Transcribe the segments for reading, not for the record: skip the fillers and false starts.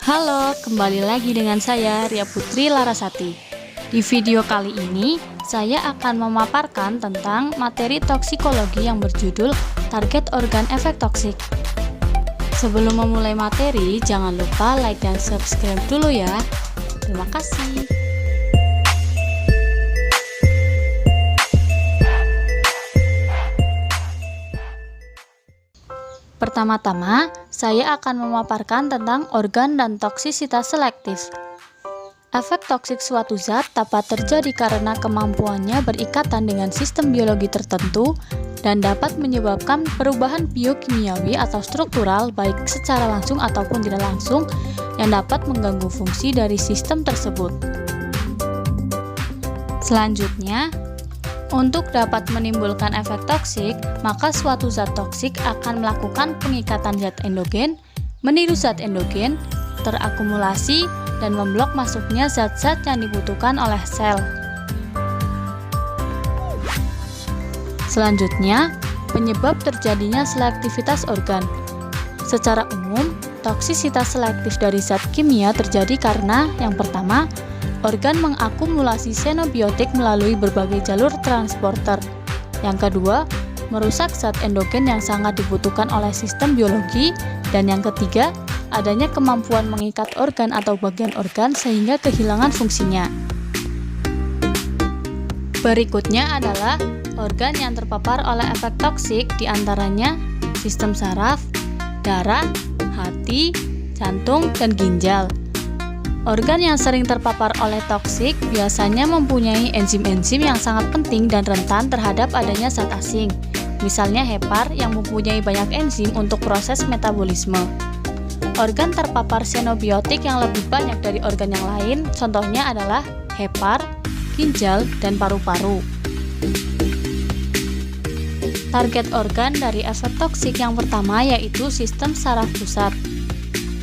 Halo, kembali lagi dengan saya Ria Putri Larasati. Di video kali ini, saya akan memaparkan tentang materi toksikologi yang berjudul Target Organ Efek Toksik. Sebelum memulai materi, jangan lupa like dan subscribe dulu ya. Terima kasih. Pertama-tama, saya akan memaparkan tentang organ dan toksisitas selektif. Efek toksik suatu zat dapat terjadi karena kemampuannya berikatan dengan sistem biologi tertentu dan dapat menyebabkan perubahan biokimiawi atau struktural baik secara langsung ataupun tidak langsung yang dapat mengganggu fungsi dari sistem tersebut. Selanjutnya, untuk dapat menimbulkan efek toksik, maka suatu zat toksik akan melakukan pengikatan zat endogen, meniru zat endogen, terakumulasi, dan memblok masuknya zat-zat yang dibutuhkan oleh sel. Selanjutnya, penyebab terjadinya selektivitas organ. Secara umum, toksisitas selektif dari zat kimia terjadi karena yang pertama, organ mengakumulasi xenobiotik melalui berbagai jalur transporter. Yang kedua, merusak zat endogen yang sangat dibutuhkan oleh sistem biologi. Dan yang ketiga, adanya kemampuan mengikat organ atau bagian organ sehingga kehilangan fungsinya. Berikutnya adalah organ yang terpapar oleh efek toksik, diantaranya sistem saraf, darah, hati, jantung, dan ginjal. Organ yang sering terpapar oleh toksik biasanya mempunyai enzim-enzim yang sangat penting dan rentan terhadap adanya zat asing. Misalnya hepar yang mempunyai banyak enzim untuk proses metabolisme. Organ terpapar xenobiotik yang lebih banyak dari organ yang lain, contohnya adalah hepar, ginjal, dan paru-paru. Target organ dari efek toksik yang pertama yaitu sistem saraf pusat.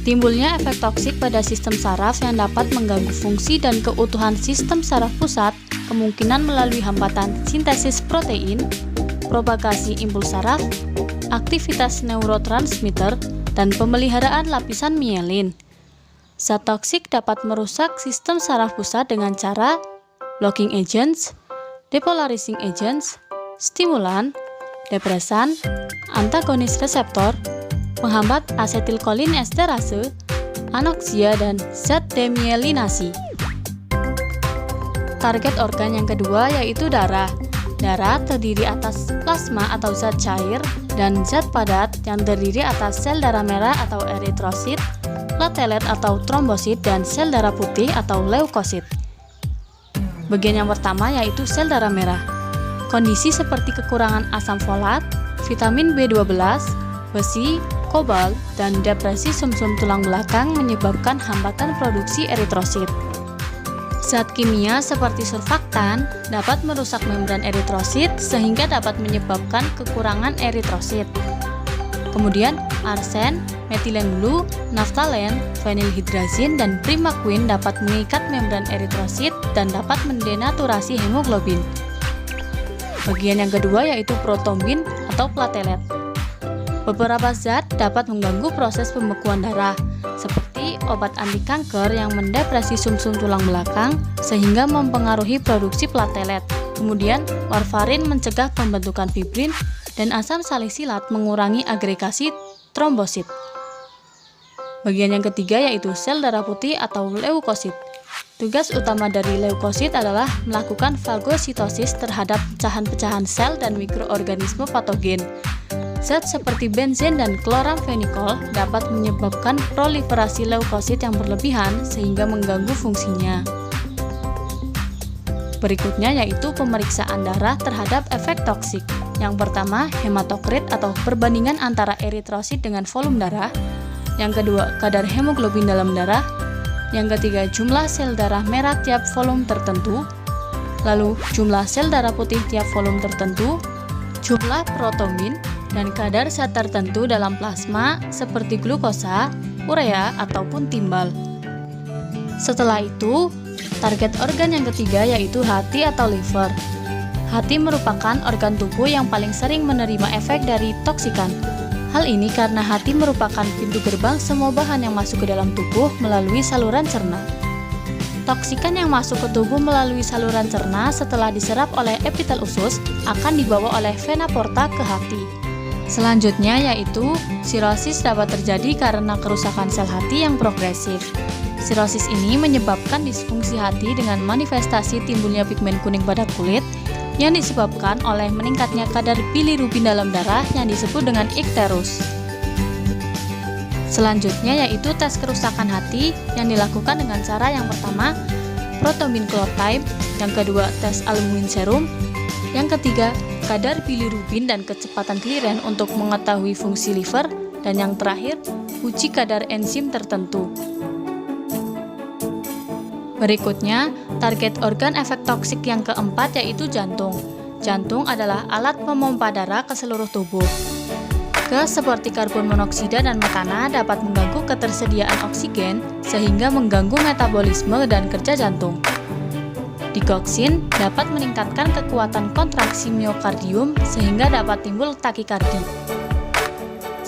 Timbulnya efek toksik pada sistem saraf yang dapat mengganggu fungsi dan keutuhan sistem saraf pusat kemungkinan melalui hambatan sintesis protein, propagasi impuls saraf, aktivitas neurotransmitter, dan pemeliharaan lapisan mielin. Zat toksik dapat merusak sistem saraf pusat dengan cara blocking agents, depolarizing agents, stimulan, depresan, antagonis reseptor, menghambat asetilkolinesterase, anoksia, dan zat demyelinasi. Target organ yang kedua yaitu darah. Darah terdiri atas plasma atau zat cair dan zat padat yang terdiri atas sel darah merah atau eritrosit, platelet atau trombosit, dan sel darah putih atau leukosit. Bagian yang pertama yaitu sel darah merah. Kondisi seperti kekurangan asam folat, vitamin B12, besi, kobalt, dan depresi sumsum tulang belakang menyebabkan hambatan produksi eritrosit. Zat kimia seperti surfaktan dapat merusak membran eritrosit sehingga dapat menyebabkan kekurangan eritrosit. Kemudian, arsen, metilen blue, naftalen, fenilhidrazin, dan primaquine dapat mengikat membran eritrosit dan dapat mendenaturasi hemoglobin. Bagian yang kedua yaitu protombin atau platelet. Beberapa zat dapat mengganggu proses pembekuan darah, seperti obat anti kanker yang mendepresi sumsum tulang belakang sehingga mempengaruhi produksi platelet. Kemudian, warfarin mencegah pembentukan fibrin dan asam salisilat mengurangi agregasi trombosit. Bagian yang ketiga yaitu sel darah putih atau leukosit. Tugas utama dari leukosit adalah melakukan fagositosis terhadap pecahan-pecahan sel dan mikroorganisme patogen. Zat seperti benzen dan kloramfenikol dapat menyebabkan proliferasi leukosit yang berlebihan sehingga mengganggu fungsinya. Berikutnya yaitu pemeriksaan darah terhadap efek toksik. Yang pertama, hematokrit atau perbandingan antara eritrosit dengan volume darah. Yang kedua, kadar hemoglobin dalam darah. Yang ketiga, jumlah sel darah merah tiap volume tertentu. Lalu, jumlah sel darah putih tiap volume tertentu. Jumlah protombin dan kadar zat tertentu dalam plasma seperti glukosa, urea, ataupun timbal. Setelah itu, target organ yang ketiga yaitu hati atau liver. Hati merupakan organ tubuh yang paling sering menerima efek dari toksikan. Hal ini karena hati merupakan pintu gerbang semua bahan yang masuk ke dalam tubuh melalui saluran cerna. Toksikan yang masuk ke tubuh melalui saluran cerna setelah diserap oleh epitel usus akan dibawa oleh vena porta ke hati. Selanjutnya yaitu sirosis dapat terjadi karena kerusakan sel hati yang progresif. Sirosis ini menyebabkan disfungsi hati dengan manifestasi timbulnya pigmen kuning pada kulit yang disebabkan oleh meningkatnya kadar bilirubin dalam darah yang disebut dengan ikterus. Selanjutnya yaitu tes kerusakan hati yang dilakukan dengan cara yang pertama prothrombin clot type, yang kedua tes albumin serum, yang ketiga kadar bilirubin dan kecepatan kliren untuk mengetahui fungsi liver, dan yang terakhir uji kadar enzim tertentu. Berikutnya, target organ efek toksik yang keempat yaitu jantung. Jantung adalah alat pemompa darah ke seluruh tubuh. Gas seperti karbon monoksida dan metana dapat mengganggu ketersediaan oksigen sehingga mengganggu metabolisme dan kerja jantung. Digoxin dapat meningkatkan kekuatan kontraksi miokardium sehingga dapat timbul takikardi.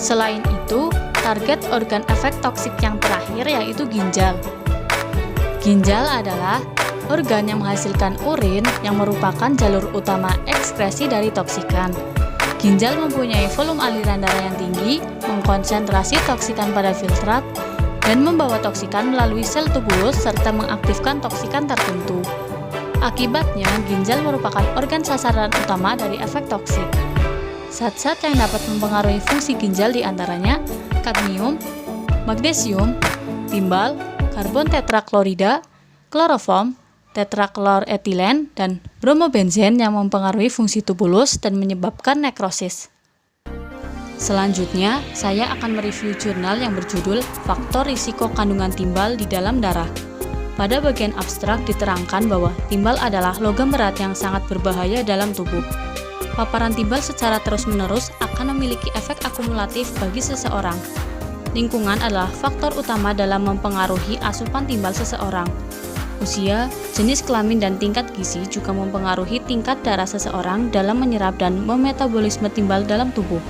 Selain itu, target organ efek toksik yang terakhir yaitu ginjal. Ginjal adalah organ yang menghasilkan urin yang merupakan jalur utama ekskresi dari toksikan. Ginjal mempunyai volume aliran darah yang tinggi, mengkonsentrasi toksikan pada filtrat, dan membawa toksikan melalui sel tubulus serta mengaktifkan toksikan tertentu. Akibatnya, ginjal merupakan organ sasaran utama dari efek toksik. Zat-zat yang dapat mempengaruhi fungsi ginjal diantaranya kadmium, magnesium, timbal, karbon tetraklorida, kloroform, tetrakloretilen, dan bromobenzen yang mempengaruhi fungsi tubulus dan menyebabkan nekrosis. Selanjutnya, saya akan mereview jurnal yang berjudul Faktor Risiko Kandungan Timbal di Dalam Darah. Pada bagian abstrak diterangkan bahwa timbal adalah logam berat yang sangat berbahaya dalam tubuh. Paparan timbal secara terus-menerus akan memiliki efek akumulatif bagi seseorang. Lingkungan adalah faktor utama dalam mempengaruhi asupan timbal seseorang. Usia, jenis kelamin, dan tingkat gizi juga mempengaruhi tingkat darah seseorang dalam menyerap dan memetabolisme timbal dalam tubuh.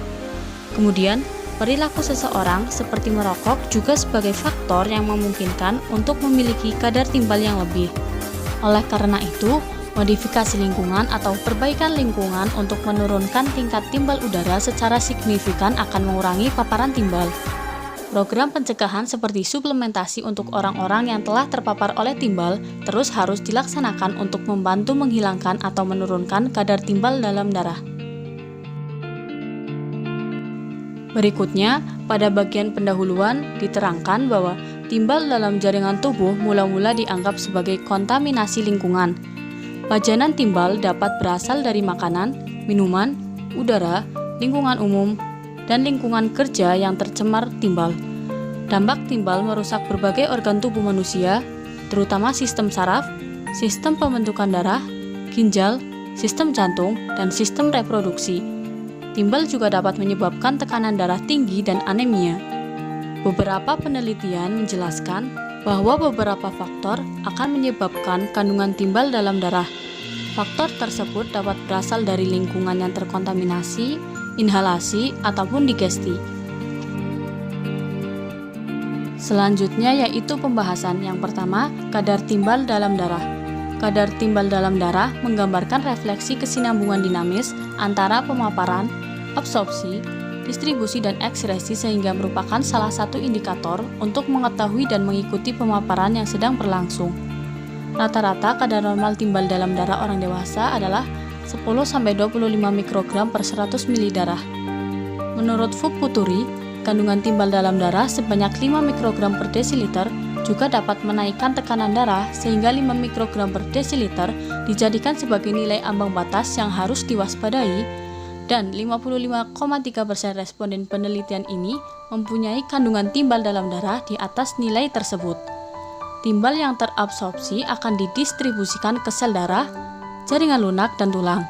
Kemudian, perilaku seseorang seperti merokok juga sebagai faktor yang memungkinkan untuk memiliki kadar timbal yang lebih. Oleh karena itu, modifikasi lingkungan atau perbaikan lingkungan untuk menurunkan tingkat timbal udara secara signifikan akan mengurangi paparan timbal. Program pencegahan seperti suplementasi untuk orang-orang yang telah terpapar oleh timbal terus harus dilaksanakan untuk membantu menghilangkan atau menurunkan kadar timbal dalam darah. Berikutnya, pada bagian pendahuluan diterangkan bahwa timbal dalam jaringan tubuh mula-mula dianggap sebagai kontaminasi lingkungan. Pajanan timbal dapat berasal dari makanan, minuman, udara, lingkungan umum, dan lingkungan kerja yang tercemar timbal. Dampak timbal merusak berbagai organ tubuh manusia, terutama sistem saraf, sistem pembentukan darah, ginjal, sistem jantung, dan sistem reproduksi. Timbal juga dapat menyebabkan tekanan darah tinggi dan anemia. Beberapa penelitian menjelaskan bahwa beberapa faktor akan menyebabkan kandungan timbal dalam darah. Faktor tersebut dapat berasal dari lingkungan yang terkontaminasi, inhalasi, ataupun digesti. Selanjutnya yaitu pembahasan yang pertama, kadar timbal dalam darah. Kadar timbal dalam darah menggambarkan refleksi kesinambungan dinamis antara pemaparan, absorpsi, distribusi, dan ekskresi sehingga merupakan salah satu indikator untuk mengetahui dan mengikuti pemaparan yang sedang berlangsung. Rata-rata kadar normal timbal dalam darah orang dewasa adalah 10-25 mikrogram per 100 ml darah. Menurut Fuputuri, kandungan timbal dalam darah sebanyak 5 mikrogram per desiliter juga dapat menaikkan tekanan darah sehingga 5 mikrogram per desiliter dijadikan sebagai nilai ambang batas yang harus diwaspadai, dan 55,3% responden penelitian ini mempunyai kandungan timbal dalam darah di atas nilai tersebut. Timbal yang terabsorpsi akan didistribusikan ke sel darah, jaringan lunak, dan tulang.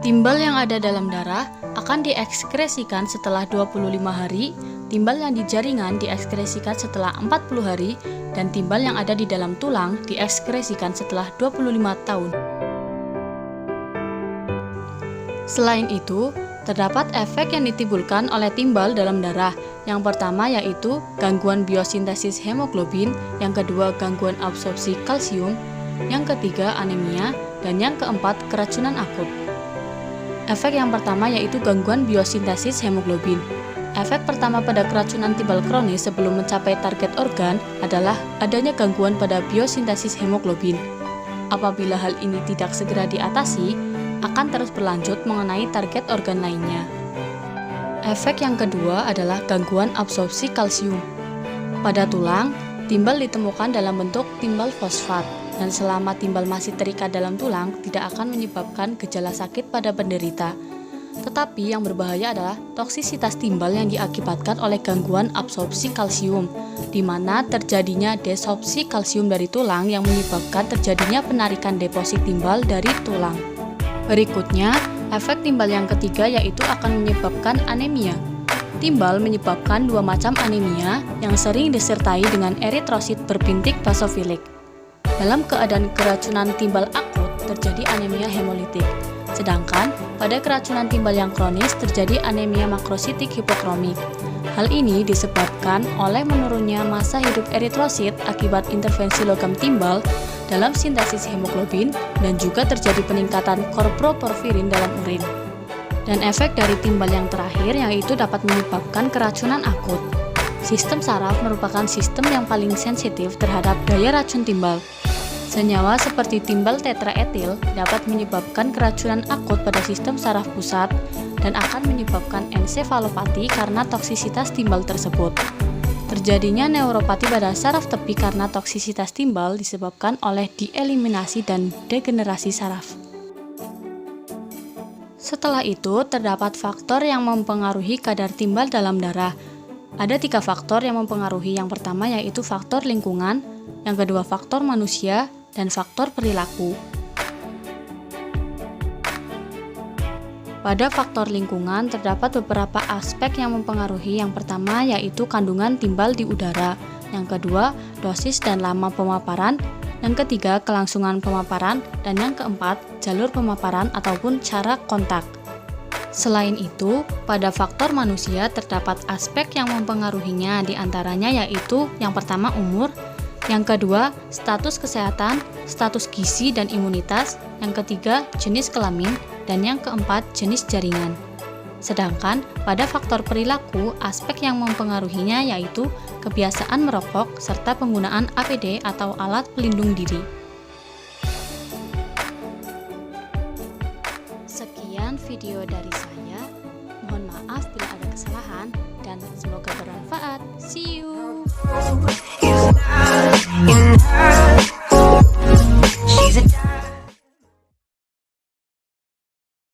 Timbal yang ada dalam darah akan diekskresikan setelah 25 hari, timbal yang di jaringan diekskresikan setelah 40 hari, dan timbal yang ada di dalam tulang diekskresikan setelah 25 tahun. Selain itu, Terdapat efek yang ditimbulkan oleh timbal dalam darah. Yang pertama yaitu gangguan biosintesis hemoglobin, yang kedua gangguan absorpsi kalsium, yang ketiga anemia, dan yang keempat keracunan akut. Efek yang pertama yaitu gangguan biosintesis hemoglobin. Efek pertama pada keracunan timbal kronis sebelum mencapai target organ adalah adanya gangguan pada biosintesis hemoglobin. Apabila hal ini tidak segera diatasi, akan terus berlanjut mengenai target organ lainnya. Efek yang kedua adalah gangguan absorpsi kalsium. Pada tulang, timbal ditemukan dalam bentuk timbal fosfat, dan selama timbal masih terikat dalam tulang, tidak akan menyebabkan gejala sakit pada penderita. Tetapi yang berbahaya adalah toksisitas timbal yang diakibatkan oleh gangguan absorpsi kalsium, di mana terjadinya desorpsi kalsium dari tulang yang menyebabkan terjadinya penarikan deposit timbal dari tulang. Berikutnya, efek timbal yang ketiga yaitu akan menyebabkan anemia. Timbal menyebabkan dua macam anemia yang sering disertai dengan eritrosit berbintik basofilik. Dalam keadaan keracunan timbal akut terjadi anemia hemolitik. Sedangkan pada keracunan timbal yang kronis terjadi anemia makrositik hipokromik. Hal ini disebabkan oleh menurunnya masa hidup eritrosit akibat intervensi logam timbal dalam sintesis hemoglobin dan juga terjadi peningkatan korproporfirin dalam urin. Dan efek dari timbal yang terakhir yaitu dapat menyebabkan keracunan akut. Sistem saraf merupakan sistem yang paling sensitif terhadap daya racun timbal. Senyawa seperti timbal tetraetil dapat menyebabkan keracunan akut pada sistem saraf pusat dan akan menyebabkan ensefalopati karena toksisitas timbal tersebut. Terjadinya neuropati pada saraf tepi karena toksisitas timbal disebabkan oleh dieliminasi dan degenerasi saraf. Setelah itu, terdapat faktor yang mempengaruhi kadar timbal dalam darah. Ada 3 faktor yang mempengaruhi. Yang pertama yaitu faktor lingkungan, yang kedua faktor manusia, dan faktor perilaku. Pada faktor lingkungan terdapat beberapa aspek yang mempengaruhi. Yang pertama yaitu kandungan timbal di udara, yang kedua dosis dan lama pemaparan, yang ketiga kelangsungan pemaparan, dan yang keempat jalur pemaparan ataupun cara kontak. Selain itu, pada faktor manusia terdapat aspek yang mempengaruhinya, diantaranya yaitu yang pertama umur, yang kedua status kesehatan, status gizi dan imunitas, yang ketiga jenis kelamin, dan yang keempat jenis jaringan. Sedangkan pada faktor perilaku, aspek yang mempengaruhinya yaitu kebiasaan merokok serta penggunaan APD atau alat pelindung diri. Sekian video dari saya. Mohon maaf bila ada kesalahan dan semoga bermanfaat. See you.